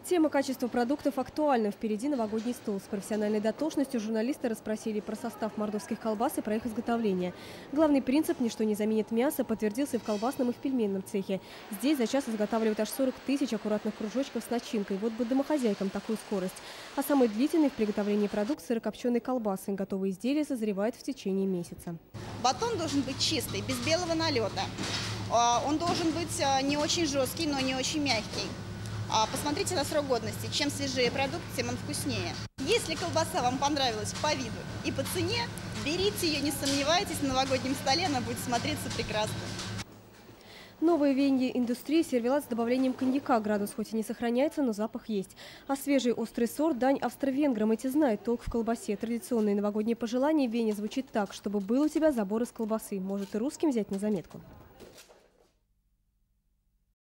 Тема качества продуктов актуальна. Впереди новогодний стол. С профессиональной дотошностью журналисты расспросили про состав мордовских колбас и про их изготовление. Главный принцип «ничто не заменит мясо» подтвердился и в колбасном, и в пельменном цехе. Здесь за час изготавливают аж 40 тысяч аккуратных кружочков с начинкой. Вот бы домохозяйкам такую скорость. А самый длительный в приготовлении продукт – сырокопченой колбасы. Готовые изделия созревают в течение месяца. Батон должен быть чистый, без белого налета. Он должен быть не очень жесткий, но не очень мягкий. Посмотрите на срок годности. Чем свежее продукт, тем он вкуснее. Если колбаса вам понравилась по виду и по цене, берите ее, не сомневайтесь, на новогоднем столе она будет смотреться прекрасно. Новые веяния индустрии – сервелат с добавлением коньяка. Градус хоть и не сохраняется, но запах есть. А свежий острый сорт – дань австро-венграм. Эти знают толк в колбасе. Традиционные новогодние пожелания в Вене звучит так: чтобы был у тебя забор из колбасы. Может, и русским взять на заметку.